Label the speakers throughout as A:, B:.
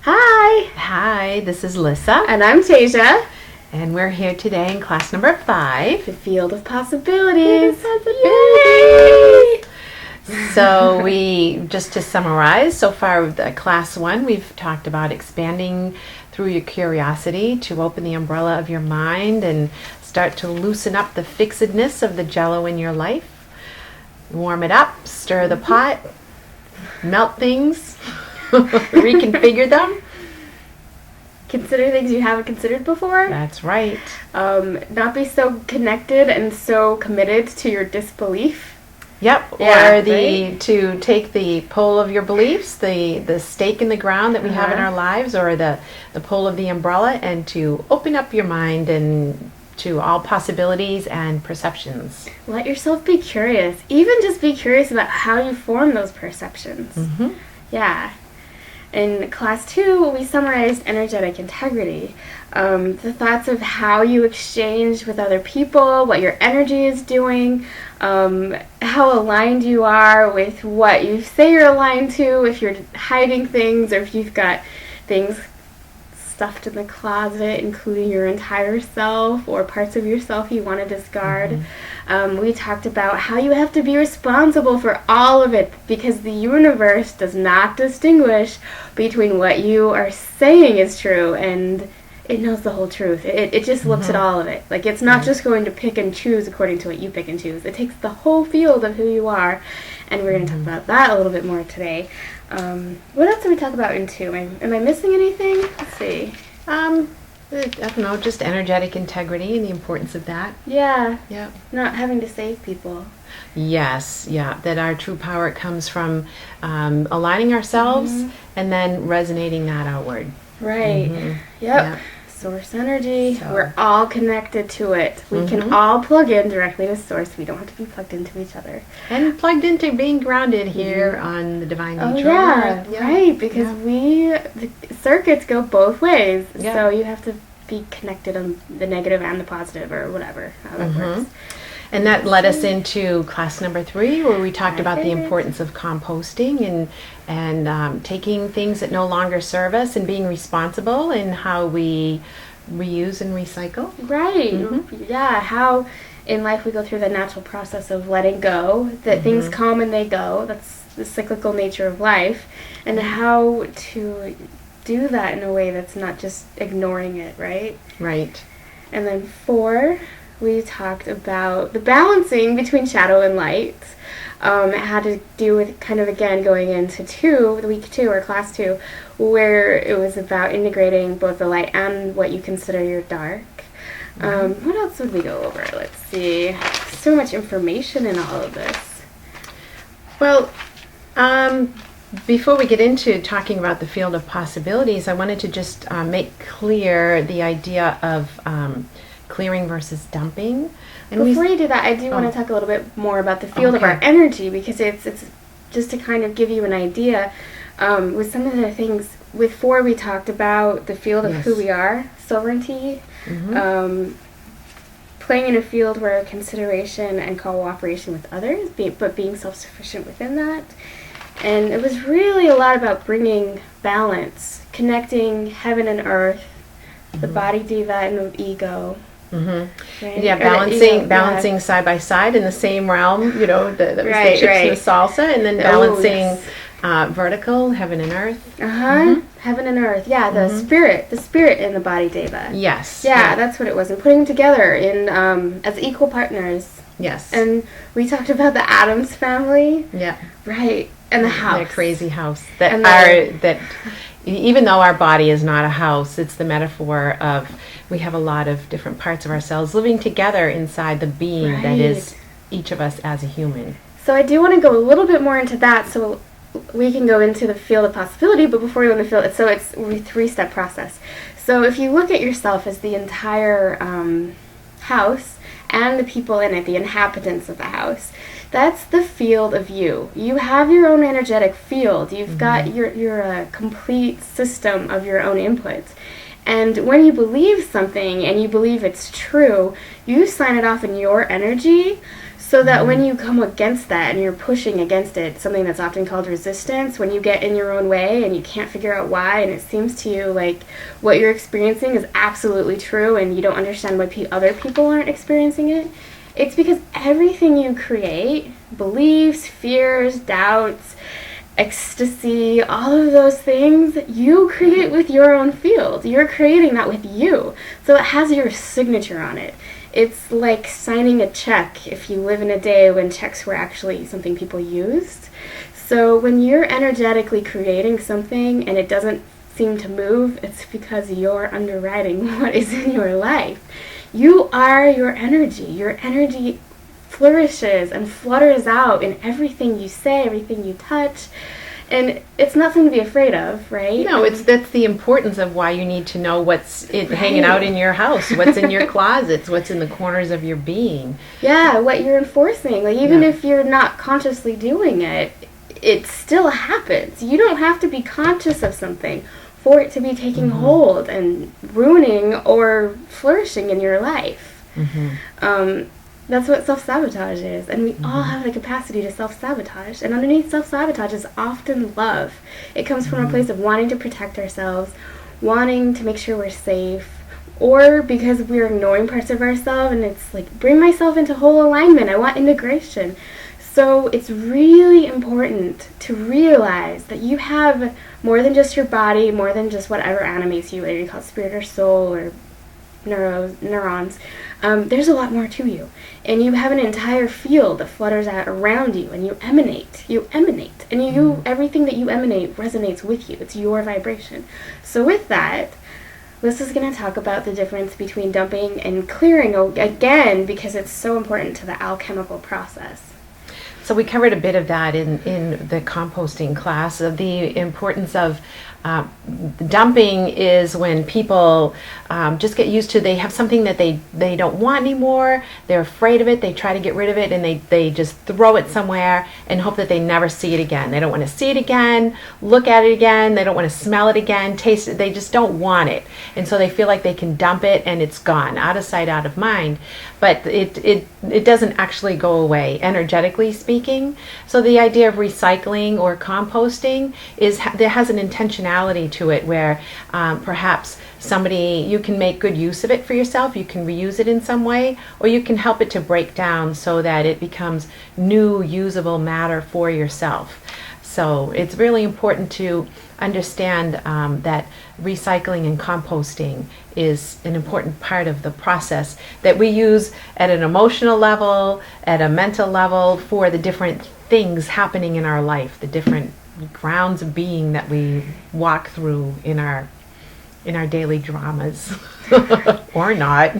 A: Hi!
B: Hi, this is Lissa.
A: And I'm Taiza.
B: And we're here today in class number 5.
A: The Field of Possibilities.
B: Yay! So just to summarize, so far with class 1, we've talked about expanding through your curiosity to open the umbrella of your mind and start to loosen up the fixedness of the jello in your life. Warm it up, stir the pot, melt things, reconfigure them.
A: Consider things you haven't considered before.
B: That's right.
A: Not be so connected and so committed to your disbelief.
B: Yep.
A: Yeah,
B: or to take the pole of your beliefs, the stake in the ground that we have in our lives, or the pole of the umbrella, and to open up your mind and to all possibilities and perceptions.
A: Let yourself be curious. Even just be curious about how you form those perceptions.
B: Mm-hmm.
A: Yeah. In class 2, we summarized energetic integrity. The thoughts of how you exchange with other people, what your energy is doing, how aligned you are with what you say you're aligned to, if you're hiding things, or if you've got things stuffed in the closet, including your entire self or parts of yourself you want to discard. Mm-hmm. We talked about how you have to be responsible for all of it because the universe does not distinguish between what you are saying is true and it knows the whole truth. It just looks at all of it. Like, it's not just going to pick and choose according to what you pick and choose. It takes the whole field of who you are, and we're going to talk about that a little bit more today. What else did we talk about in 2? Am I missing anything? Let's see.
B: I don't know, just energetic integrity and the importance of that.
A: Yeah.
B: Yeah.
A: Not having to save people.
B: Yes, yeah. That our true power comes from aligning ourselves and then resonating that outward.
A: Right.
B: Mm-hmm.
A: Yep. Source energy. So. We're all connected to it. We can all plug in directly to source. We don't have to be plugged into each other.
B: And plugged into being grounded here on the divine nature.
A: Oh, yeah, right. Because the circuits go both ways. Yeah. So you have to be connected on the negative and the positive, or whatever, how that works.
B: And that led us into class number 3, where we talked about the importance of composting and taking things that no longer serve us and being responsible in how we reuse and recycle.
A: Right. Mm-hmm. Yeah. How in life we go through the natural process of letting go, that things come and they go. That's the cyclical nature of life. And how to do that in a way that's not just ignoring it, right?
B: Right.
A: And then 4... we talked about the balancing between shadow and light. It had to do with kind of, again, going into week 2 or class 2, where it was about integrating both the light and what you consider your dark. What else would we go over? Let's see. So much information in all of this.
B: Well, before we get into talking about the field of possibilities, I wanted to just make clear the idea of clearing versus dumping. And
A: before you do that, I do want to talk a little bit more about the field of our energy, because it's just to kind of give you an idea. With some of the things, with 4 we talked about the field of who we are, sovereignty, playing in a field where consideration and cooperation with others, but being self-sufficient within that. And it was really a lot about bringing balance, connecting heaven and earth, the body diva and the ego. Right?
B: Yeah, balancing side by side in the same realm, the chips and the salsa, and then balancing vertical, heaven and earth.
A: Heaven and earth, the spirit in the body deva.
B: Yes.
A: Yeah, that's what it was, and putting them together in as equal partners.
B: Yes.
A: And we talked about the Addams family.
B: Yeah.
A: Right, and the house.
B: Their crazy house. That even though our body is not a house, it's the metaphor of we have a lot of different parts of ourselves living together inside the being that is each of us as a human.
A: So I do want to go a little bit more into that, so we can go into the field of possibility, but before we go in the field, so it's a 3-step process. So if you look at yourself as the entire house and the people in it, the inhabitants of the house, that's the field of you. You have your own energetic field. You've got your complete system of your own inputs. And when you believe something and you believe it's true, you sign it off in your energy. So that when you come against that and you're pushing against it, something that's often called resistance, when you get in your own way and you can't figure out why, and it seems to you like what you're experiencing is absolutely true and you don't understand why other people aren't experiencing it, it's because everything you create, beliefs, fears, doubts, ecstasy, all of those things, you create with your own field. You're creating that with you. So it has your signature on it. It's like signing a check if you live in a day when checks were actually something people used. So when you're energetically creating something and it doesn't seem to move, it's because you're underwriting what is in your life. You are your energy. Your energy flourishes and flutters out in everything you say, everything you touch. And it's nothing to be afraid of, right?
B: No, that's the importance of why you need to know what's hanging out in your house, what's in your closets, what's in the corners of your being.
A: Yeah, what you're enforcing. Like, even if you're not consciously doing it, it still happens. You don't have to be conscious of something for it to be taking hold and ruining or flourishing in your life. That's what self-sabotage is. And we all have the capacity to self-sabotage. And underneath self-sabotage is often love. It comes from a place of wanting to protect ourselves, wanting to make sure we're safe, or because we're ignoring parts of ourselves and it's like, bring myself into whole alignment. I want integration. So it's really important to realize that you have more than just your body, more than just whatever animates you, whether you call it spirit or soul or neurons. There's a lot more to you. And you have an entire field that flutters out around you, and you emanate. And everything that you emanate resonates with you. It's your vibration. So with that, Lissa's going to talk about the difference between dumping and clearing again, because it's so important to the alchemical process.
B: So we covered a bit of that in the composting class, of the importance of dumping is when people just get used to, they have something that they don't want anymore, they're afraid of it, they try to get rid of it, and they just throw it somewhere and hope that they never see it again. They don't want to see it again, look at it again, they don't want to smell it again, taste it, they just don't want it. And so they feel like they can dump it and it's gone, out of sight, out of mind. But it doesn't actually go away, energetically speaking. So the idea of recycling or composting there has an intentionality to it, where perhaps you can make good use of it for yourself, you can reuse it in some way, or you can help it to break down so that it becomes new usable matter for yourself. So it's really important to understand that recycling and composting is an important part of the process that we use at an emotional level, at a mental level, for the different things happening in our life, the different grounds of being that we walk through in our daily dramas. Or not.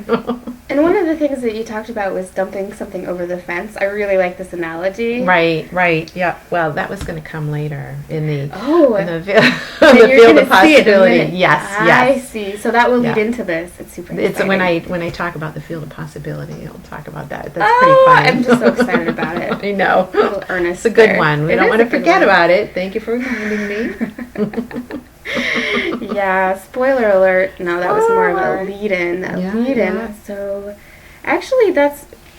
A: And one of the things that you talked about was dumping something over the fence. I really like this analogy.
B: Right. Yeah. Well, that was going to come later in the
A: the
B: field of possibility. Yes.
A: I see. So that will lead into this. It's super exciting.
B: It's when I talk about the field of possibility, I'll talk about that. That's pretty fun.
A: I'm just so excited about it.
B: I know.
A: A little earnest.
B: It's a good one. We don't want to forget about it. Thank you for reminding me.
A: Yeah, spoiler alert. No, that was more of a lead-in. Yeah. So, actually,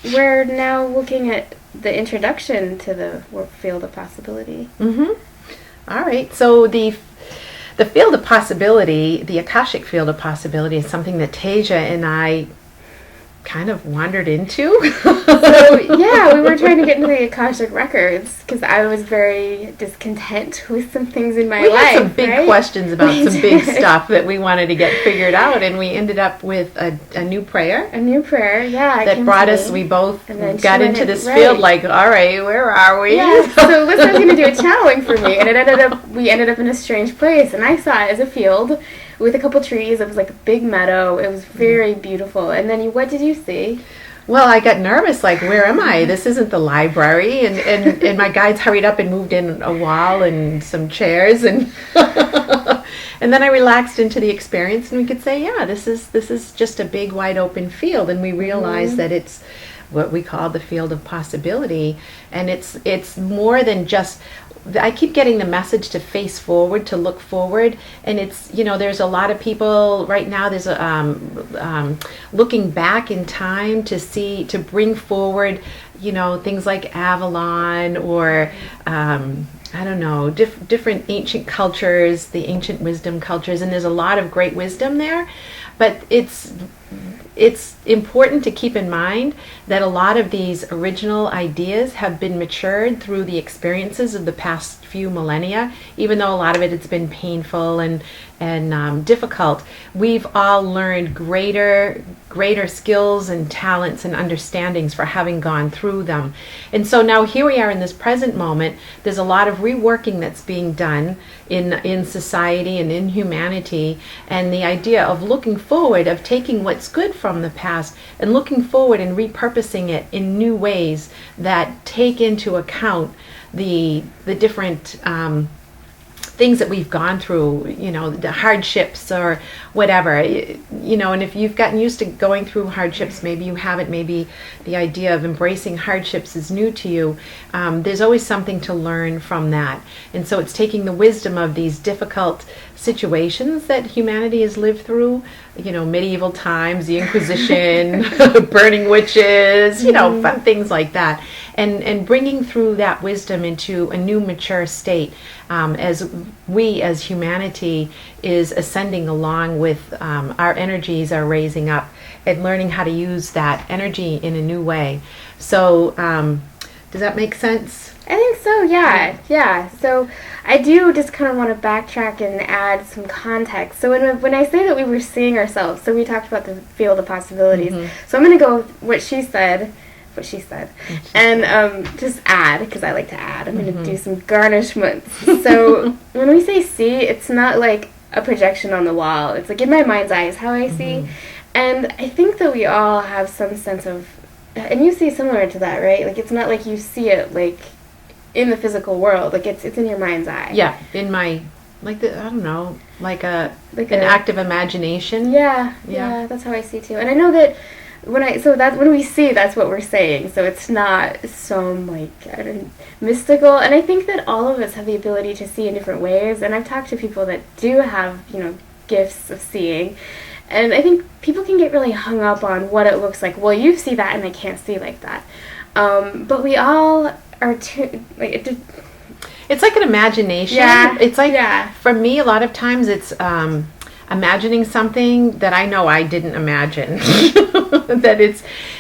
A: we're now looking at the introduction to the field of possibility.
B: All right. So the field of possibility, the Akashic field of possibility, is something that Taiza and I kind of wandered into.
A: So yeah, we were trying to get into the Akashic records because I was very discontent with some things in my life.
B: We had some big questions about some big stuff that we wanted to get figured out, and we ended up with a new prayer.
A: A new prayer, yeah.
B: That brought us, we both got into this field like, all right, where are we?
A: Yeah, so Lissa was going to do a channeling for me, and we ended up in a strange place, and I saw it as a field with a couple trees. It was like a big meadow. It was very beautiful. And then what did you see?
B: Well, I got nervous, like, where am I? This isn't the library. And my guides hurried up and moved in a wall and some chairs. And and then I relaxed into the experience, and we could say, yeah, this is just a big, wide open field. And we realized that it's what we call the field of possibility. And it's more than just I keep getting the message to face forward, to look forward, and it's, there's a lot of people right now. There's looking back in time to bring forward, things like Avalon or I don't know, different ancient cultures, the ancient wisdom cultures, and there's a lot of great wisdom there, but it's important to keep in mind that a lot of these original ideas have been matured through the experiences of the past few millennia. Even though a lot of it has been painful and difficult, we've all learned greater skills and talents and understandings for having gone through them. And so now here we are in this present moment. There's a lot of reworking that's being done in society and in humanity, and the idea of looking forward, of taking what's good from the past and looking forward and repurposing it in new ways that take into account the different things that we've gone through, the hardships or whatever, and if you've gotten used to going through hardships, maybe you haven't, maybe the idea of embracing hardships is new to you, there's always something to learn from that. And so it's taking the wisdom of these difficult situations that humanity has lived through, medieval times, the Inquisition, burning witches, fun things like that, and bringing through that wisdom into a new mature state, as we as humanity is ascending along with our energies are raising up and learning how to use that energy in a new way. So does that make sense?
A: I think so, yeah. So I do just kind of want to backtrack and add some context. So when I say that we were seeing ourselves, so we talked about the field of possibilities. Mm-hmm. So I'm going to go with what she said, and just add, because I like to add. I'm going to do some garnishments. So when we say see, it's not like a projection on the wall. It's like in my mind's eye is how I see. And I think that we all have some sense of, and you see similar to that, right? Like it's not like you see it like in the physical world, like it's in your mind's eye.
B: Yeah, in my, I don't know, an active imagination.
A: Yeah, that's how I see too. And I know that when we see, that's what we're saying. So it's not some mystical. And I think that all of us have the ability to see in different ways. And I've talked to people that do have, gifts of seeing. And I think people can get really hung up on what it looks like. Well, you see that and I can't see like that. But we all are too,
B: it's like an imagination.
A: Yeah.
B: It's like, for me, a lot of times it's imagining something that I know I didn't imagine.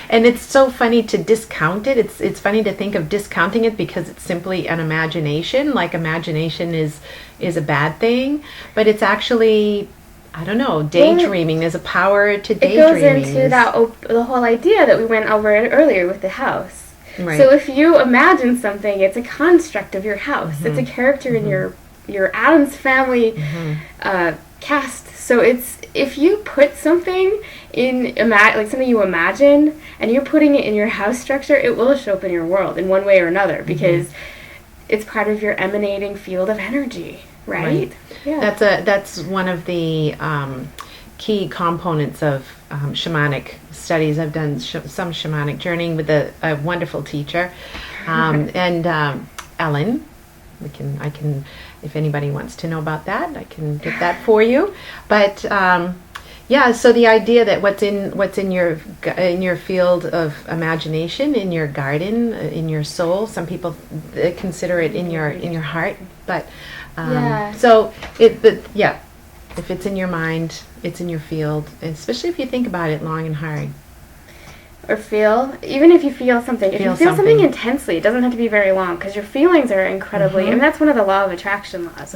B: And it's so funny to discount it. It's funny to think of discounting it because it's simply an imagination. Like imagination is a bad thing, but it's actually, I don't know, daydreaming. There's a power to daydreaming.
A: It goes into the whole idea that we went over earlier with the house.
B: Right.
A: So if you imagine something, it's a construct of your house. Mm-hmm. It's a character in your Addams Family cast. So it's, if you put something in something you imagine and you're putting it in your house structure, it will show up in your world in one way or another because it's part of your emanating field of energy, right? Yeah.
B: That's one of the key components of shamanic studies. I've done some shamanic journeying with a wonderful teacher, and Ellen. I can, if anybody wants to know about that, I can get that for you. But so the idea that what's in your field of imagination, in your garden, in your soul. Some people consider it in your heart, but so if it's in your mind, it's in your field, especially if you think about it long and hard.
A: Or even if you feel something. If you feel something intensely, it doesn't have to be very long, because your feelings are incredibly, and that's one of the law of attraction laws.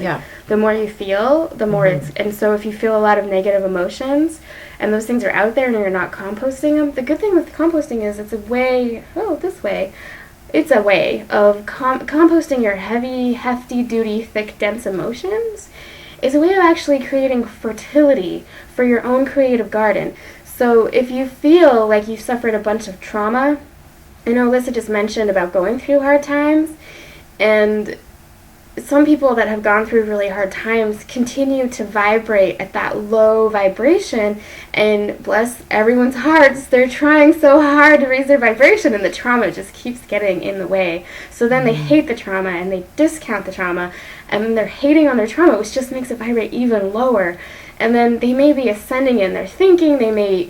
A: The more you feel, the more it's, and so if you feel a lot of negative emotions, and those things are out there and you're not composting them, the good thing with composting is it's a way of composting your heavy, hefty, duty, thick, dense emotions. Is a way of actually creating fertility for your own creative garden. So if you feel like you've suffered a bunch of trauma, I know Lissa just mentioned about going through hard times, and some people that have gone through really hard times continue to vibrate at that low vibration, and bless everyone's hearts, they're trying so hard to raise their vibration, and the trauma just keeps getting in the way. So then they hate the trauma, and they discount the trauma, and then they're hating on their trauma, which just makes it vibrate even lower. And then they may be ascending in their thinking,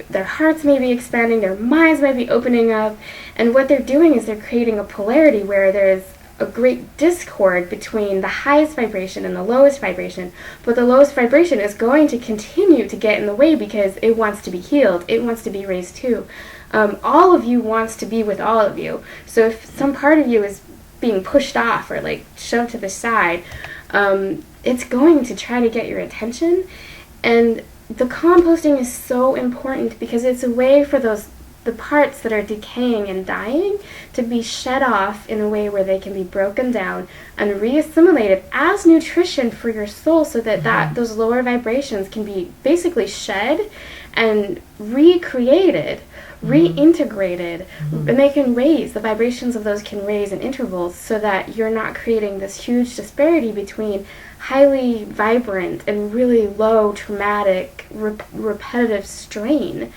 A: their hearts may be expanding, their minds may be opening up, and what they're doing is they're creating a polarity where there's a great discord between the highest vibration and the lowest vibration. But the lowest vibration is going to continue to get in the way because it wants to be healed. It wants to be raised too. All of you wants to be with all of you. So if some part of you is being pushed off or like shoved to the side, it's going to try to get your attention. And the composting is so important because it's a way for the parts that are decaying and dying to be shed off in a way where they can be broken down and reassimilated as nutrition for your soul, so that those lower vibrations can be basically shed and recreated, reintegrated, and they can raise, the vibrations of those can raise in intervals, so that you're not creating this huge disparity between highly vibrant and really low traumatic repetitive strain.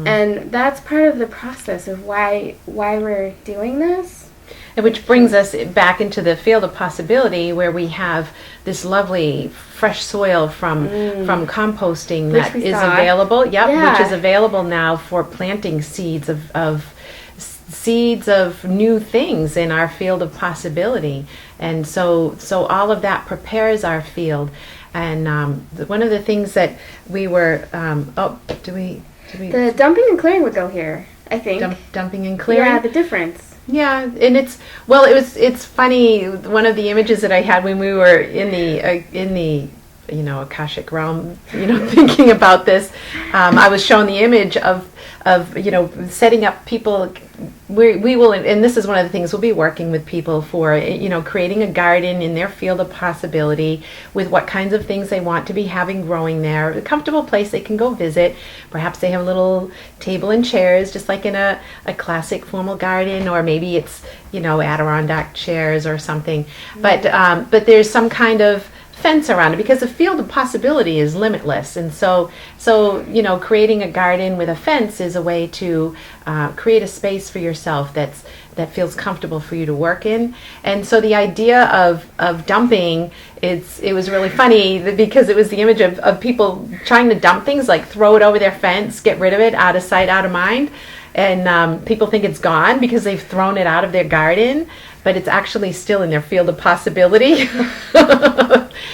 A: And that's part of the process of why we're doing this.
B: And which brings us back into the field of possibility, where we have this lovely fresh soil from composting
A: Which
B: that
A: we
B: is
A: saw.
B: available.
A: Yeah.
B: Which is available now for planting seeds of new things in our field of possibility. And so all of that prepares our field. And one of the things that we were
A: The dumping and clearing would go here, I think.
B: Dumping and clearing.
A: Yeah, the difference.
B: Yeah, and it's funny. One of the images that I had when we were in the Akashic realm, thinking about this, I was shown the image of setting up people. We will, and this is one of the things we'll be working with people for, creating a garden in their field of possibility with what kinds of things they want to be having growing there, a comfortable place they can go visit. Perhaps they have a little table and chairs, just like in a classic formal garden, or maybe it's, Adirondack chairs or something. But there's some kind of fence around it, because the field of possibility is limitless. And so creating a garden with a fence is a way to create a space for yourself that feels comfortable for you to work in. And so the idea of dumping, it was really funny because it was the image of people trying to dump things, like throw it over their fence, get rid of it, out of sight, out of mind. And people think it's gone because they've thrown it out of their garden, but it's actually still in their field of possibility.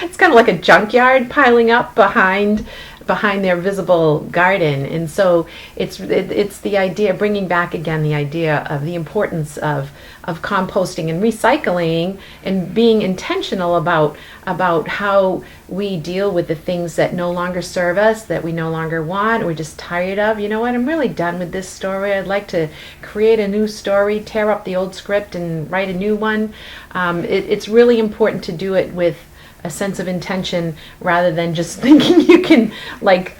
B: It's kind of like a junkyard piling up behind their visible garden. And so it's the idea, bringing back again the idea of the importance of composting and recycling, and being intentional about how we deal with the things that no longer serve us, that we no longer want, we're just tired of. You know what, I'm really done with this story. I'd like to create a new story, tear up the old script and write a new one. It's really important to do it with a sense of intention, rather than just thinking you can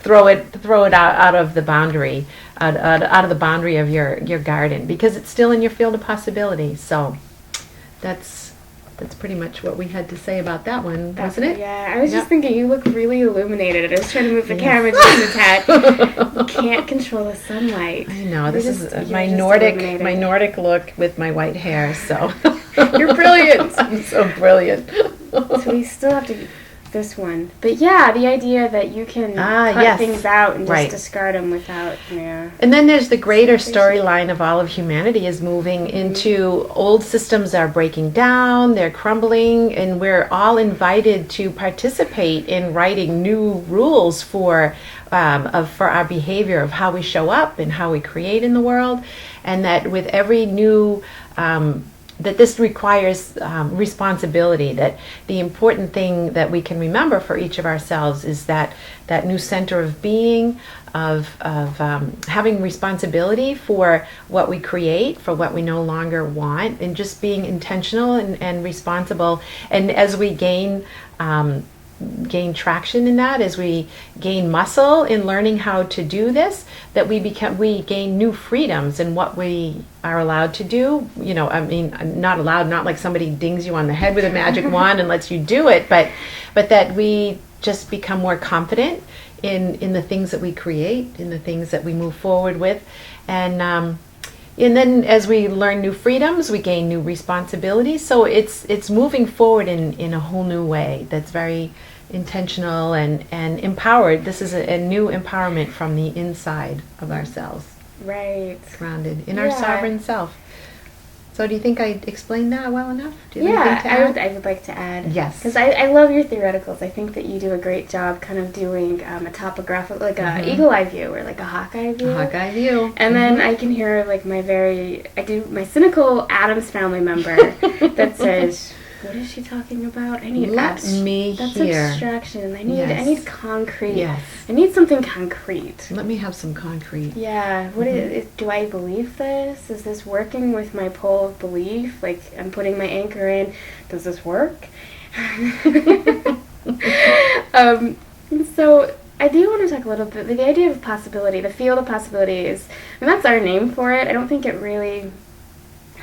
B: throw it out of the boundary, out of the boundary of your garden, because it's still in your field of possibility. So that's pretty much what we had to say about that one, wasn't it?
A: Yeah, I was just thinking you look really illuminated. I was trying to move the camera just a tad. You can't control the sunlight.
B: I know, this is my Nordic look with my white hair, so you're brilliant. I'm so brilliant.
A: So we still have to this one. But yeah, the idea that you can cut things out and just discard them without,
B: And then there's the greater storyline of all of humanity is moving into old systems are breaking down, they're crumbling, and we're all invited to participate in writing new rules for our behavior, of how we show up and how we create in the world. And that with every new that this requires responsibility, that the important thing that we can remember for each of ourselves is that new center of being, of having responsibility for what we create, for what we no longer want, and just being intentional and responsible. And as we gain gain traction in that, as we gain muscle in learning how to do this, that we gain new freedoms in what we are allowed to do. You know, I mean, not allowed, not like somebody dings you on the head with a magic wand and lets you do it, but that we just become more confident in the things that we create, in the things that we move forward with. And then as we learn new freedoms, we gain new responsibilities. So it's moving forward in a whole new way that's very intentional and empowered. This is a new empowerment from the inside of ourselves.
A: Right.
B: Grounded in our sovereign self. So do you think I explained that well enough? Do you
A: Yeah,
B: have anything to add?
A: I would like to add.
B: Yes.
A: Because I love your theoreticals. I think that you do a great job kind of doing a topographical, like a eagle eye view or like a hawk eye view.
B: A hawk eye view.
A: And then I can hear like I do my cynical Addams Family member that says, what is she talking about? I need
B: Let me
A: That's
B: hear.
A: abstraction. I need concrete.
B: Yes.
A: I need something concrete.
B: Let me have some concrete.
A: Yeah. What is, do I believe this? Is this working with my pole of belief? Like, I'm putting my anchor in. Does this work? So I do want to talk a little bit. The idea of possibility, the field of possibilities, and that's our name for it. I don't think it really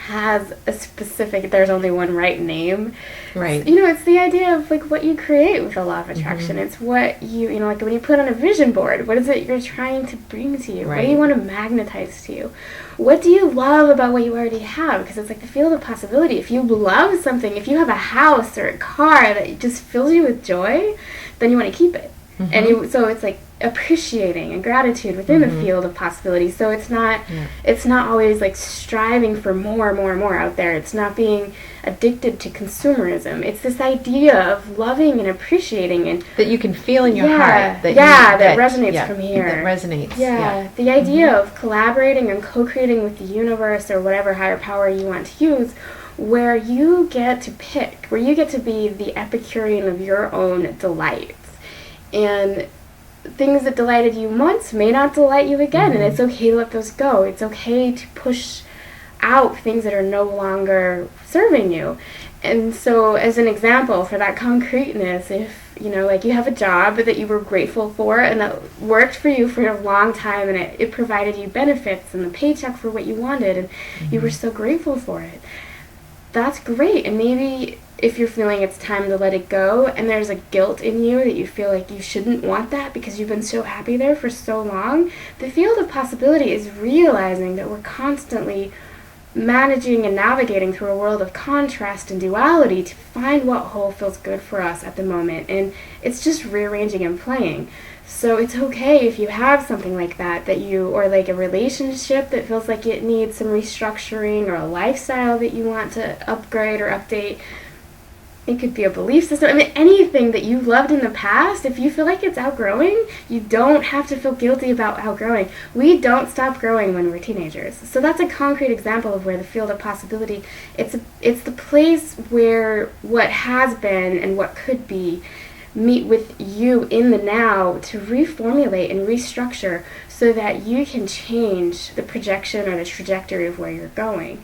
A: has a specific, there's only one right name.
B: Right.
A: You know, it's the idea of like what you create with the law of attraction. It's what you know, like when you put on a vision board, what is it you're trying to bring to you?
B: Right.
A: What do you want to magnetize to you? What do you love about what you already have? Because it's like the field of possibility. If you love something, if you have a house or a car that just fills you with joy, then you want to keep it. And so it's like appreciating and gratitude within the field of possibility. So it's not always like striving for more out there. It's not being addicted to consumerism. It's this idea of loving and appreciating and
B: that you can feel in your heart.
A: That resonates from here.
B: That resonates.
A: Yeah. The idea of collaborating and co-creating with the universe or whatever higher power you want to use, where you get to pick, where you get to be the Epicurean of your own delights. And things that delighted you once may not delight you again, and it's okay to let those go. It's okay to push out things that are no longer serving you. And so as an example for that concreteness, if you know, like you have a job that you were grateful for and that worked for you for a long time and it provided you benefits and the paycheck for what you wanted and you were so grateful for it, that's great. And maybe if you're feeling it's time to let it go and there's a guilt in you that you feel like you shouldn't want that because you've been so happy there for so long, the field of possibility is realizing that we're constantly managing and navigating through a world of contrast and duality to find what whole feels good for us at the moment. And it's just rearranging and playing. So it's okay if you have something like that or like a relationship that feels like it needs some restructuring, or a lifestyle that you want to upgrade or update. It could be a belief system. I mean, anything that you loved in the past, if you feel like it's outgrowing, you don't have to feel guilty about outgrowing. We don't stop growing when we're teenagers. So that's a concrete example of where the field of possibility, it's the place where what has been and what could be meet with you in the now to reformulate and restructure so that you can change the projection or the trajectory of where you're going.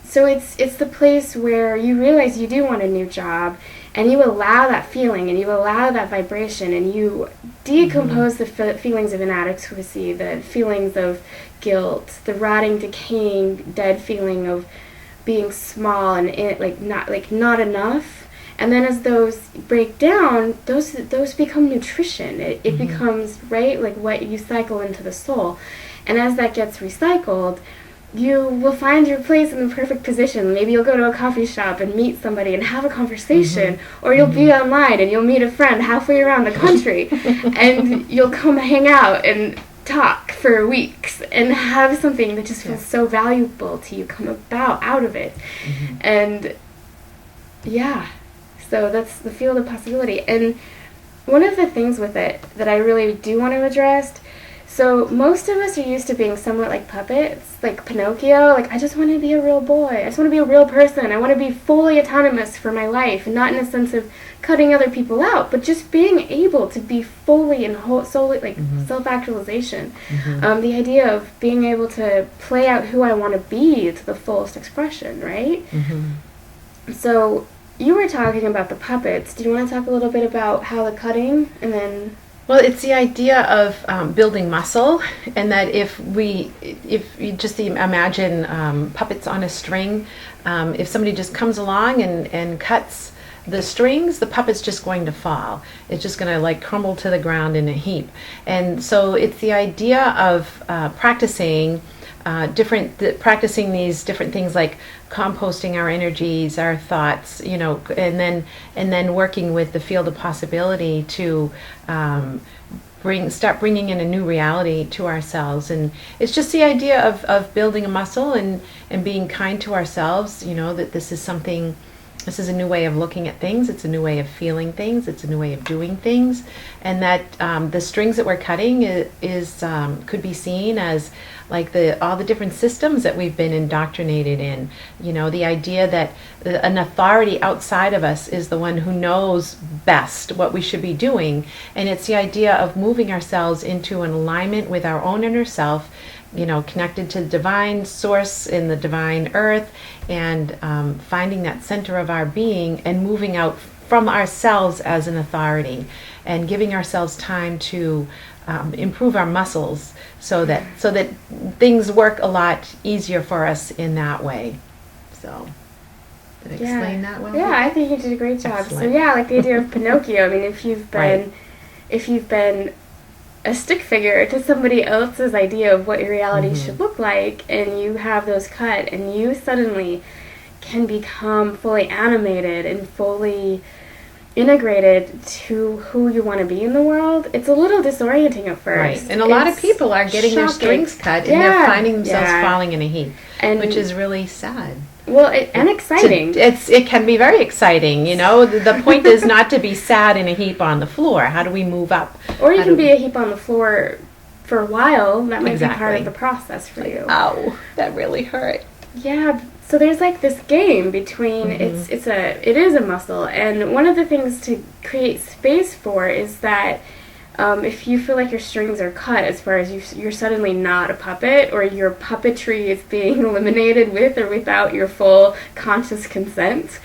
A: So it's the place where you realize you do want a new job, and you allow that feeling, and you allow that vibration, and you decompose the feelings of inadequacy, the feelings of guilt, the rotting, decaying, dead feeling of being small and not enough. And then as those break down, those become nutrition. It becomes, right, like what you cycle into the soul. And as that gets recycled, you will find your place in the perfect position. Maybe you'll go to a coffee shop and meet somebody and have a conversation, or you'll be online and you'll meet a friend halfway around the country, and you'll come hang out and talk for weeks and have something that just feels so valuable to you come out of it. And so that's the field of possibility. And one of the things with it that I really do want to address, so most of us are used to being somewhat like puppets, like Pinocchio. Like, I just want to be a real boy. I just want to be a real person. I want to be fully autonomous for my life, and not in a sense of cutting other people out, but just being able to be fully and solely, like self-actualization. The idea of being able to play out who I want to be to the fullest expression, right? So you were talking about the puppets. Do you want to talk a little bit about how the cutting and then...
B: Well, it's the idea of building muscle, and that if you just imagine puppets on a string, if somebody just comes along and cuts the strings, the puppet's just going to fall. It's just going to like crumble to the ground in a heap. And so it's the idea of practicing these different things like composting our energies, our thoughts, and then working with the field of possibility to start bringing in a new reality to ourselves. And it's just the idea of building a muscle and being kind to ourselves, that this is a new way of looking at things. It's a new way of feeling things. It's a new way of doing things. And that the strings that we're cutting is could be seen as like all the different systems that we've been indoctrinated in. The idea that an authority outside of us is the one who knows best what we should be doing. And it's the idea of moving ourselves into an alignment with our own inner self, connected to the divine source in the divine earth, and finding that center of our being and moving out from ourselves as an authority, and giving ourselves time to improve our muscles so that things work a lot easier for us in that way. So did I explain that well?
A: Yeah, I think you did a great job.
B: Excellent.
A: So like the idea of Pinocchio, I mean, if you've been a stick figure to somebody else's idea of what your reality should look like, and you have those cut, and you suddenly can become fully animated and fully integrated to who you want to be in the world, it's a little disorienting at first.
B: Right. And a lot of people are getting their strings cut, and they're finding themselves falling in a heap, which is really sad.
A: Well, and exciting.
B: It can be very exciting, The point is not to be sad in a heap on the floor. How do we move up?
A: Or you can be a heap on the floor for a while. That might be part of the process for you.
B: Ow, that really hurt.
A: Yeah. So there's like this game between it is a muscle, and one of the things to create space for is that if you feel like your strings are cut, as far as you're suddenly not a puppet, or your puppetry is being eliminated with or without your full conscious consent,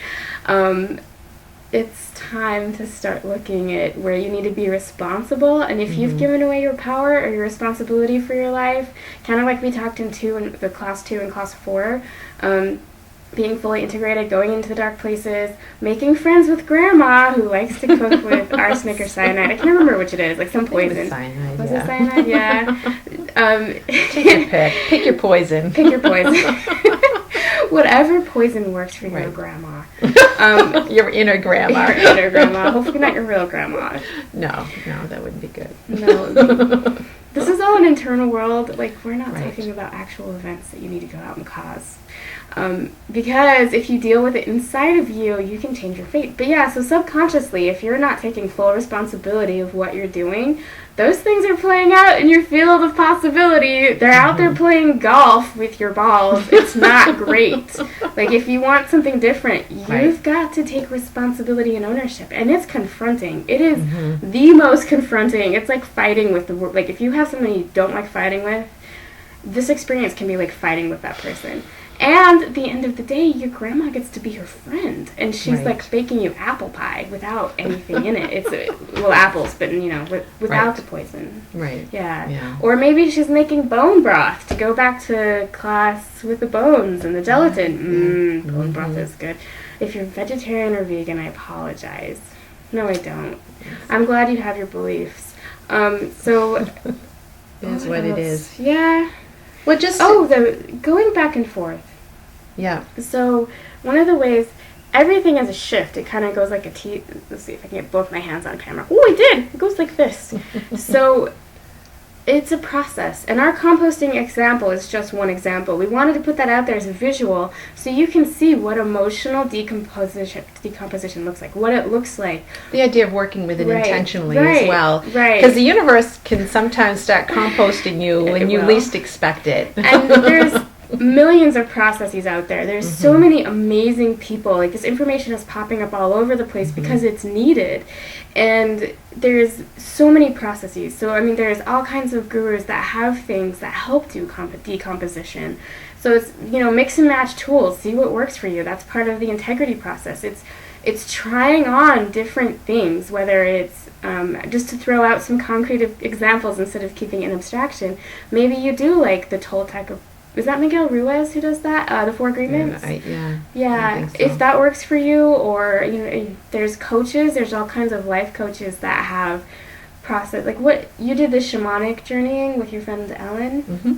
A: it's time to start looking at where you need to be responsible. And if you've given away your power or your responsibility for your life, kind of like we talked in the class 2 and class 4, being fully integrated, going into the dark places, making friends with grandma who likes to cook with arsenic or cyanide. I can't remember which it is, like some poison.
B: Cyanide,
A: Was it cyanide? Yeah.
B: Take your pick. Pick your poison.
A: Pick your poison. Whatever poison works for your grandma.
B: Your inner grandma.
A: Your inner grandma. Hopefully not your real grandma.
B: No, that wouldn't be good.
A: No. This is all an internal world. Like, we're not talking about actual events that you need to go out and cause. Because if you deal with it inside of you, you can change your fate. But yeah, so subconsciously, if you're not taking full responsibility of what you're doing, those things are playing out in your field of possibility. They're out there playing golf with your balls. It's not great. Like, if you want something different, you've got to take responsibility and ownership. And it's confronting. It is the most confronting. It's like fighting with the world. Like, if you have someone you don't like fighting with, this experience can be like fighting with that person. And at the end of the day, your grandma gets to be your friend, and she's like baking you apple pie without anything in it. It's apples, but without the poison.
B: Right.
A: Yeah. Or maybe she's making bone broth to go back to class with the bones and the gelatin. Bone broth is good. If you're vegetarian or vegan, I apologize. No, I don't. I'm glad you have your beliefs. So
B: it is what it is.
A: Yeah.
B: Well, just
A: going back and forth.
B: Yeah.
A: So one of the ways, everything has a shift. It kind of goes like a T. Let's see if I can get both my hands on camera. Oh, I did. It goes like this. So it's a process. And our composting example is just one example. We wanted to put that out there as a visual so you can see what emotional decomposition looks like, what it looks like.
B: The idea of working with it intentionally as well.
A: Right.
B: Because the universe can sometimes start composting you when you least expect it.
A: And there's millions of processes out there. There's so many amazing people. Like, this information is popping up all over the place because it's needed. And there's so many processes. So, I mean, there's all kinds of gurus that have things that help do decomposition. So it's, mix and match tools. See what works for you. That's part of the integrity process. It's it's trying on different things, whether it's just to throw out some concrete examples instead of keeping it in abstraction. Maybe you do like the Toltec of, is that Miguel Ruiz who does that? The Four Agreements?
B: Yeah. I think so.
A: If that works for you, or there's coaches, there's all kinds of life coaches that have process, like what you did, the shamanic journeying with your friend Ellen.
B: Mm-hmm.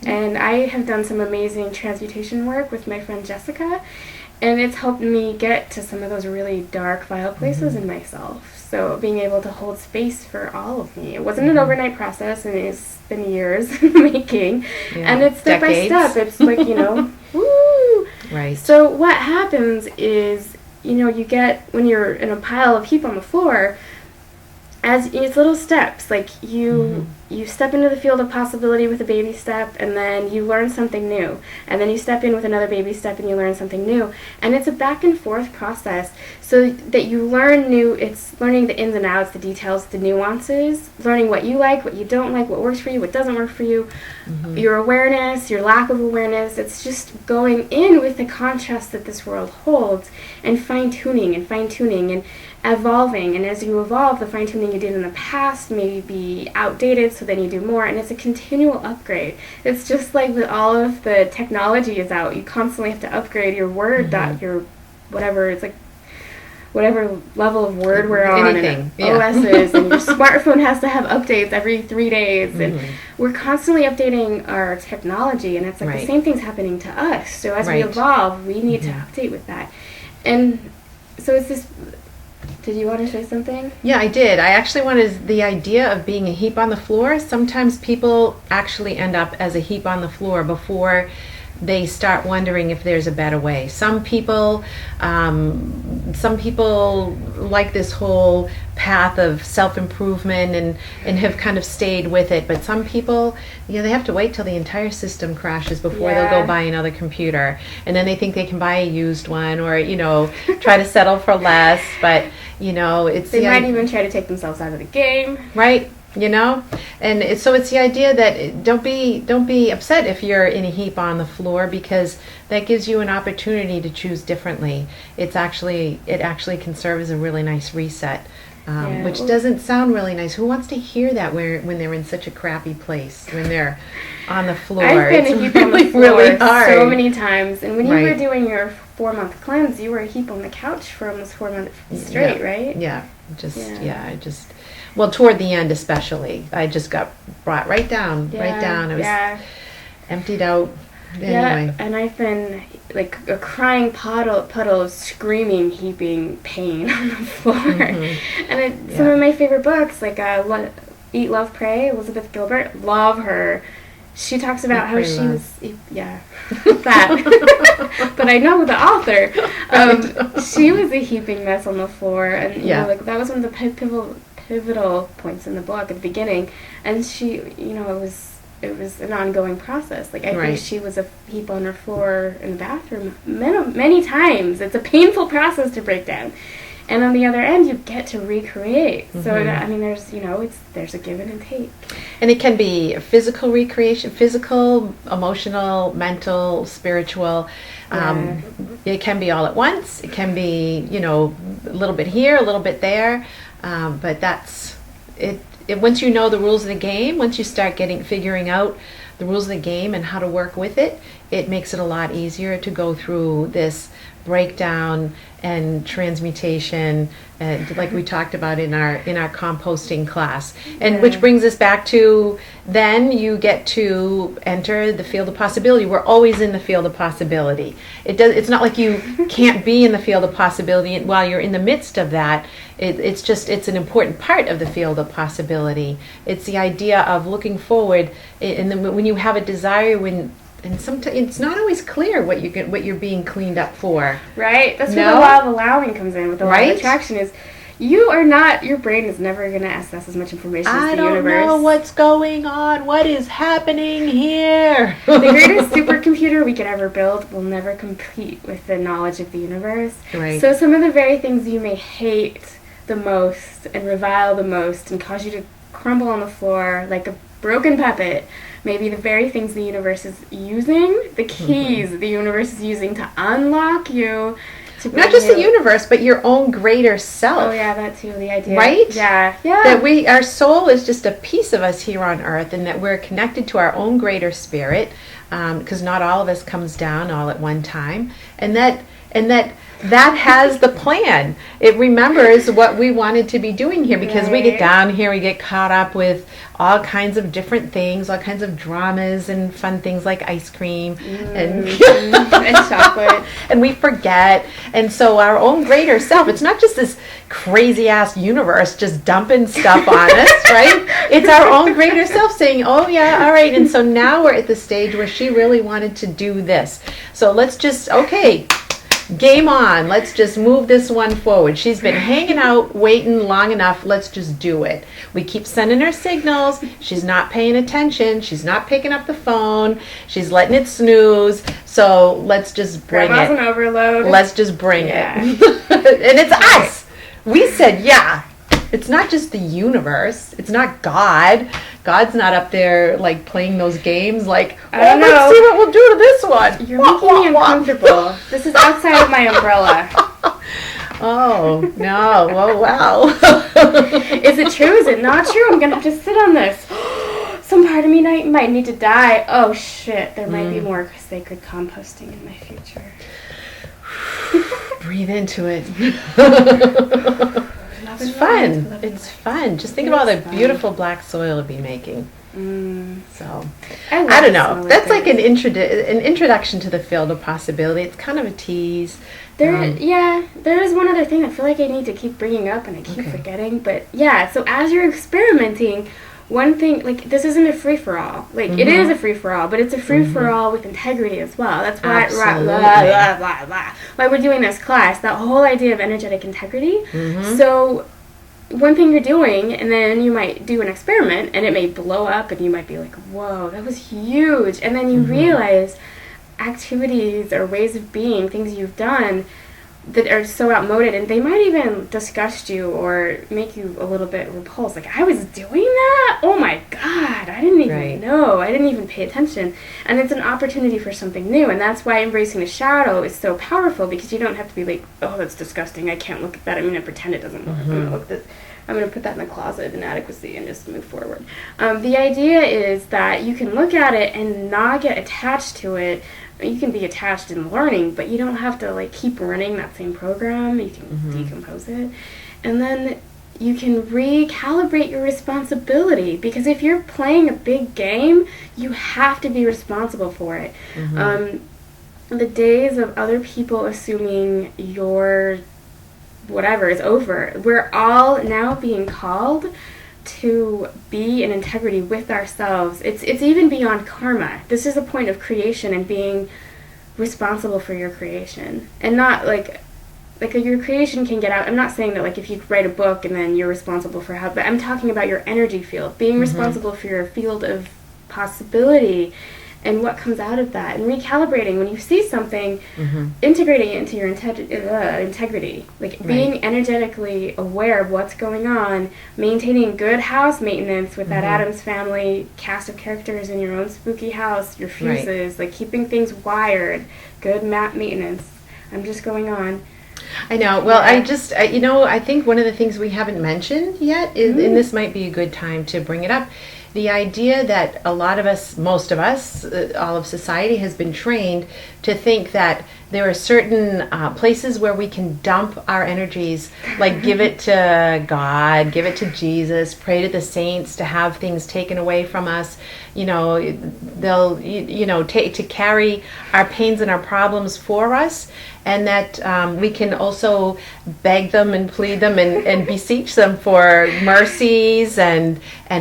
A: And I have done some amazing transmutation work with my friend Jessica, and it's helped me get to some of those really dark, vile places in myself. So being able to hold space for all of me. It wasn't an overnight process, and it's been years in the making.
B: Yeah.
A: And it's step
B: Decades.
A: by step. It's like, woo!
B: Right.
A: So what happens is, you get, when you're in a pile of heap on the floor, as it's little steps, like you step into the field of possibility with a baby step, and then you learn something new, and then you step in with another baby step and you learn something new, and it's a back and forth process, so that you learn new. It's learning the ins and outs, the details, the nuances, learning what you like, what you don't like, what works for you, what doesn't work for you, your awareness, your lack of awareness. It's just going in with the contrast that this world holds, and fine-tuning and evolving. And as you evolve, the fine-tuning you did in the past may be outdated, so then you do more, and it's a continual upgrade. It's just like with all of the technology is out, you constantly have to upgrade your word, your whatever, it's like whatever level of word we're on,
B: anything,
A: and OSs, and your smartphone has to have updates every 3 days, and we're constantly updating our technology, and it's like the same thing's happening to us. So as we evolve, we need to update with that. And so it's this. Did you want to say something?
B: Yeah, I did. I actually wanted the idea of being a heap on the floor. Sometimes people actually end up as a heap on the floor before they start wondering if there's a better way. Some people like this whole path of self-improvement and have kind of stayed with it. But some people, they have to wait till the entire system crashes before they'll go buy another computer. And then they think they can buy a used one, or, try to settle for less. But, it's...
A: They might even try to take themselves out of the game.
B: Right. And so it's the idea that don't be upset if you're in a heap on the floor, because that gives you an opportunity to choose differently. It actually can serve as a really nice reset, which doesn't sound really nice. Who wants to hear that when they're in such a crappy place, when they're on the floor?
A: I've been a heap on the floor
B: really hard.
A: So many times. And when you were doing your 4-month cleanse, you were a heap on the couch for almost 4 months straight, right?
B: Yeah. Well, toward the end especially, I just got brought right down. I was emptied out. Anyway.
A: Yeah, and I've been like a crying puddle of screaming, heaping pain on the floor. And some of my favorite books, like Eat, Love, Pray, Elizabeth Gilbert, love her. She talks about how she was, that. But I know the author. She was a heaping mess on the floor, and that was one of the pivotal points in the book at the beginning. And she, it was an ongoing process. Like I think she was a heap on her floor in the bathroom many times. It's a painful process to break down. And on the other end, you get to recreate. So, I mean, there's a give and take.
B: And it can be physical recreation, physical, emotional, mental, spiritual. It can be all at once. It can be, a little bit here, a little bit there. But that's it. Once you know the rules of the game, once you start figuring out the rules of the game and how to work with it, it makes it a lot easier to go through this breakdown and transmutation, and like we talked about in our composting class, and which brings us back to, then you get to enter the field of possibility. We're always in the field of possibility. It's not like you can't be in the field of possibility while you're in the midst of that. It's an important part of the field of possibility. It's the idea of looking forward, and when you have a desire, and sometimes it's not always clear what you're being cleaned up for.
A: Right. That's where the law of allowing comes in. With the law of attraction is, your brain is never going to access as much information as the universe.
B: I don't know what's going on. What is happening here?
A: The greatest supercomputer we could ever build will never compete with the knowledge of the universe.
B: Right.
A: So some of the very things you may hate the most and revile the most and cause you to crumble on the floor like a broken puppet, maybe the very things the universe is using, the keys the universe is using to unlock you
B: not just the universe, but your own greater self.
A: Oh yeah, that too, the idea.
B: Right?
A: Yeah.
B: That our soul is just a piece of us here on earth, and that we're connected to our own greater spirit, because not all of us comes down all at one time, and that has the plan. It remembers what we wanted to be doing here, because we get down here, we get caught up with all kinds of different things, all kinds of dramas and fun things like ice cream and
A: chocolate.
B: And we forget. And so our own greater self, it's not just this crazy ass universe just dumping stuff on us, right? It's our own greater self saying, oh yeah, all right. And so now we're at the stage where she really wanted to do this. So let's just, okay, game on. Let's just move this one forward. She's been hanging out, waiting long enough. Let's just do it. We keep sending her signals. She's not paying attention. She's not picking up the phone. She's letting it snooze. So let's just bring
A: Grandma's
B: it.
A: An overload.
B: Let's just bring it. And it's us. We said, yeah. It's not just the universe. It's not God. God's not up there like playing those games like, let's see what we'll do to this one.
A: You're making me uncomfortable. This is outside of my umbrella.
B: Oh, no. Oh, wow.
A: Is it true? Is it not true? I'm going to have to sit on this. Some part of me might need to die. Oh, shit. There might be more sacred composting in my future.
B: Breathe into it. It's fun. It's fun. Just think about all the beautiful black soil to be making. So, I don't know. That's like an introduction to the field of possibility. It's kind of a tease.
A: There is one other thing I feel like I need to keep bringing up, and I keep forgetting. But yeah, so as you're experimenting, one thing, like, this isn't a free-for-all. Like, it is a free-for-all, but it's a free-for-all with integrity as well. That's why why we're doing this class, that whole idea of energetic integrity. So one thing you're doing, and then you might do an experiment, and it may blow up, and you might be like, whoa, that was huge. And then you realize activities or ways of being, things you've done that are so outmoded, and they might even disgust you or make you a little bit repulsed. Like, I was doing that? Oh my God, I didn't even know. I didn't even pay attention. And it's an opportunity for something new, and that's why embracing the shadow is so powerful, because you don't have to be like, oh, that's disgusting, I can't look at that, I'm going to pretend it doesn't work, I'm going to put that in the closet, inadequacy, and just move forward. The idea is that you can look at it and not get attached to it. You can be attached in learning, but you don't have to like keep running that same program. You can decompose it. And then you can recalibrate your responsibility, because if you're playing a big game, you have to be responsible for it. The days of other people assuming your whatever is over. We're all now being called to be in integrity with ourselves. It's even beyond karma. This is a point of creation and being responsible for your creation, and not like your creation can get out. I'm not saying that like if you write a book and then you're responsible for how, but I'm talking about your energy field, being responsible for your field of possibility and what comes out of that, and recalibrating when you see something, integrating it into your integrity, like being energetically aware of what's going on, maintaining good house maintenance with that Addams Family cast of characters in your own spooky house, your fuses, like keeping things wired, good map maintenance. I'm just going on.
B: I know. Well, I think one of the things we haven't mentioned yet is, and this might be a good time to bring it up, the idea that a lot of us, most of us, all of society has been trained to think that there are certain places where we can dump our energies, like give it to God, give it to Jesus, pray to the saints to have things taken away from us. They'll, to carry our pains and our problems for us, and that we can also beg them and plead them and beseech them for mercies and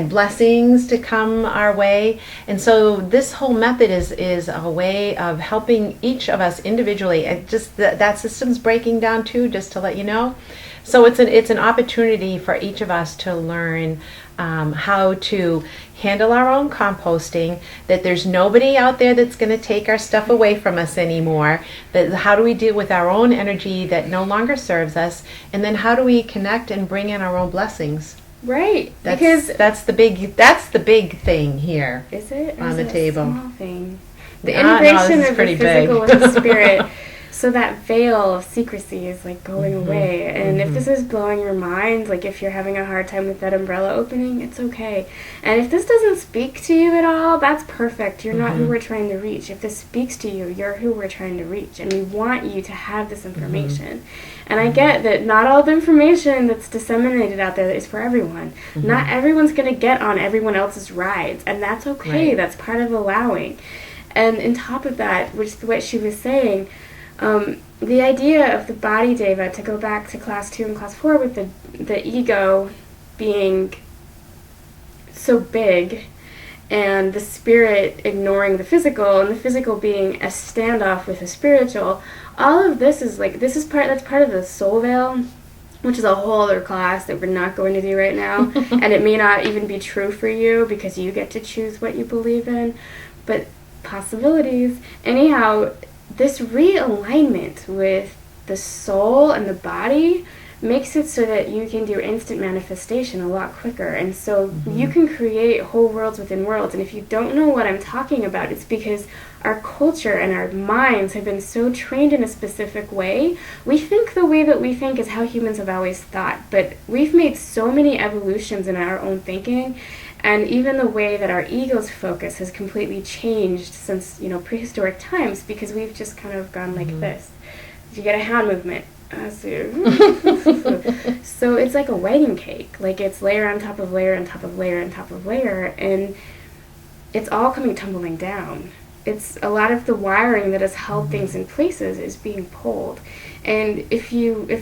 B: blessings to come our way. And so this whole method is a way of helping each of us individually. And just that system's breaking down too, just to let you know. So it's an opportunity for each of us to learn how to handle our own composting, that there's nobody out there that's going to take our stuff away from us anymore, that how do we deal with our own energy that no longer serves us, and then how do we connect and bring in our own blessings.
A: Right,
B: because that's the big thing here.
A: Is it?
B: On the table.
A: Small thing. The integration of the physical with the spirit. So that veil of secrecy is like going away. And if this is blowing your mind, like if you're having a hard time with that umbrella opening, it's okay. And if this doesn't speak to you at all, that's perfect. You're not who we're trying to reach. If this speaks to you, you're who we're trying to reach. And we want you to have this information. And I get that not all the information that's disseminated out there is for everyone. Not everyone's going to get on everyone else's rides. And that's okay. That's part of allowing. And on top of that, which is what she was saying, the idea of the body deva, to go back to class 2 and class 4 with the ego being so big and the spirit ignoring the physical and the physical being a standoff with the spiritual, all of this is like, that's part of the soul veil, which is a whole other class that we're not going to do right now. And it may not even be true for you because you get to choose what you believe in, but possibilities. Anyhow, this realignment with the soul and the body makes it so that you can do instant manifestation a lot quicker. And so you can create whole worlds within worlds. And if you don't know what I'm talking about, it's because our culture and our minds have been so trained in a specific way. We think the way that we think is how humans have always thought. But we've made so many evolutions in our own thinking. And even the way that our ego's focus has completely changed since, prehistoric times, because we've just kind of gone like this. You get a hand movement. So it's like a wedding cake. Like it's layer on top of layer on top of layer on top of layer, and it's all coming tumbling down. It's a lot of the wiring that has held things in places is being pulled. And if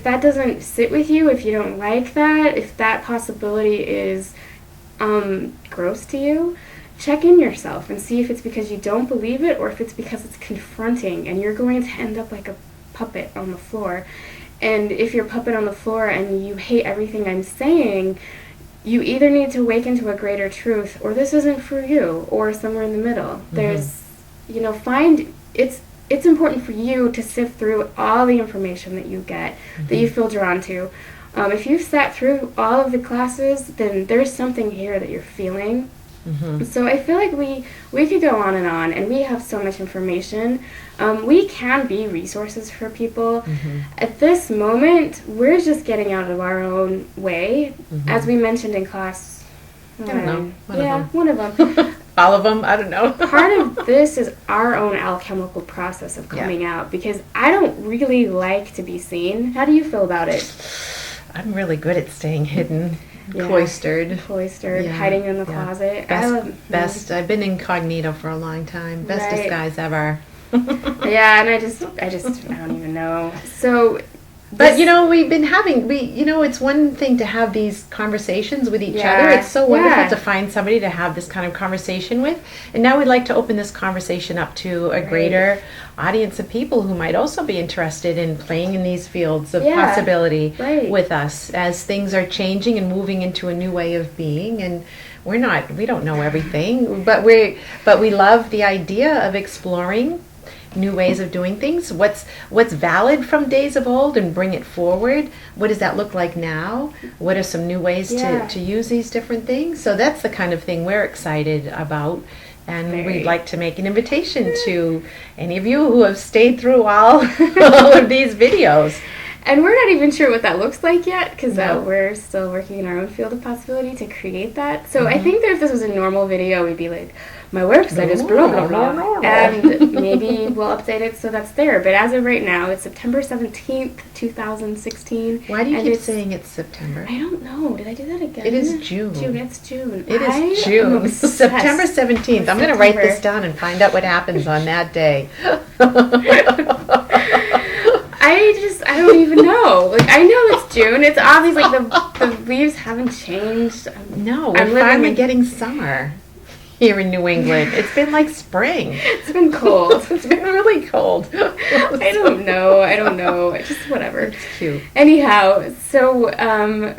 A: that doesn't sit with you, if you don't like that, if that possibility is gross to you, check in yourself and see if it's because you don't believe it or if it's because it's confronting and you're going to end up like a puppet on the floor. And if you're a puppet on the floor and you hate everything I'm saying, you either need to awaken to a greater truth, or this isn't for you, or somewhere in the middle. There's, it's important for you to sift through all the information that you get, that you feel drawn to. If you've sat through all of the classes, then there's something here that you're feeling. So I feel like we could go on, and we have so much information. We can be resources for people. At this moment, we're just getting out of our own way, as we mentioned in class.
B: I don't know.
A: One of them.
B: All of them? I don't know.
A: Part of this is our own alchemical process of coming out, because I don't really like to be seen. How do you feel about it?
B: I'm really good at staying hidden. Cloistered,
A: hiding in the closet.
B: Best. I've been incognito for a long time. Best disguise ever.
A: And I don't even know. So,
B: but we've been having it's one thing to have these conversations with each other. It's so wonderful to find somebody to have this kind of conversation with. And now we'd like to open this conversation up to a greater audience of people who might also be interested in playing in these fields of possibility with us as things are changing and moving into a new way of being. And we don't know everything, but we love the idea of exploring new ways of doing things, what's valid from days of old, and bring it forward. What does that look like now? What are some new ways to use these different things? So that's the kind of thing we're excited about, and we'd like to make an invitation to any of you who have stayed through all of these videos.
A: And we're not even sure what that looks like yet, because we're still working in our own field of possibility to create that. So I think that if this was a normal video, we'd be like, my website is blah, blah, blah. And maybe we'll update it so that's there. But as of right now, it's September 17th, 2016.
B: Why do you keep saying it's September?
A: I don't know. Did I do that again?
B: It is June.
A: It's June.
B: It is June. September 17th. I'm going to write this down and find out what happens on that day.
A: I don't even know. Like, I know it's June. It's obvious, like, the leaves haven't changed.
B: No, we're finally getting summer here in New England. It's been like spring.
A: It's been cold.
B: It's been really cold.
A: I don't know. Just whatever.
B: It's cute.
A: Anyhow, so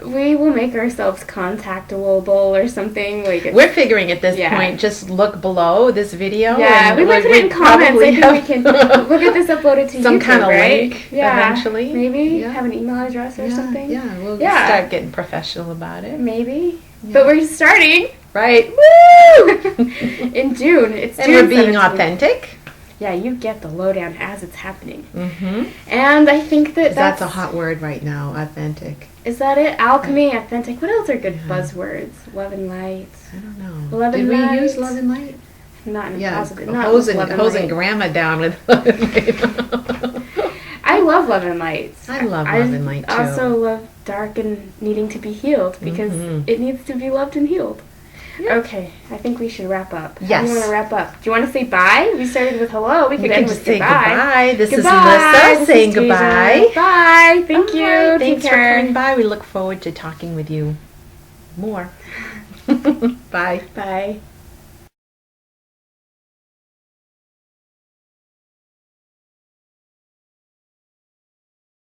A: we will make ourselves contactable or something.
B: We're figuring at this point, just look below this video.
A: Yeah, we might put it in comments. I think we can look at this uploaded to
B: some
A: YouTube,
B: kind of
A: right?
B: link eventually.
A: Maybe have an email address or something.
B: Yeah, we'll start getting professional about it.
A: Maybe. Yeah. But we're starting.
B: Right. Woo!
A: In June. It's
B: and
A: June
B: we're being
A: 17th.
B: authentic.
A: yeah, you get the lowdown as it's happening.
B: Mm-hmm.
A: And I think
B: That's a hot word right now, authentic.
A: Is that it? Alchemy, authentic. What else are good buzzwords? Love and light.
B: I don't know.
A: Love and
B: Did
A: light.
B: we use love and light?
A: Not in
B: Yeah,
A: positive. Not with love and
B: hosing
A: light.
B: grandma down with love and light.
A: I love love and light.
B: I love love and light too.
A: I also love dark and needing to be healed because it needs to be loved and healed. Yeah. Okay, I think we should wrap up.
B: Yes.
A: How do you want to wrap up? Do you want to say bye? We started with hello. We could end
B: just
A: with
B: say
A: goodbye.
B: This
A: Goodbye.
B: is Lissa
A: This
B: saying
A: is
B: goodbye.
A: Taiza. Bye. Thank you.
B: Right,
A: Take
B: thanks for
A: care.
B: coming by. We look forward to talking with you more. Bye.
A: Bye.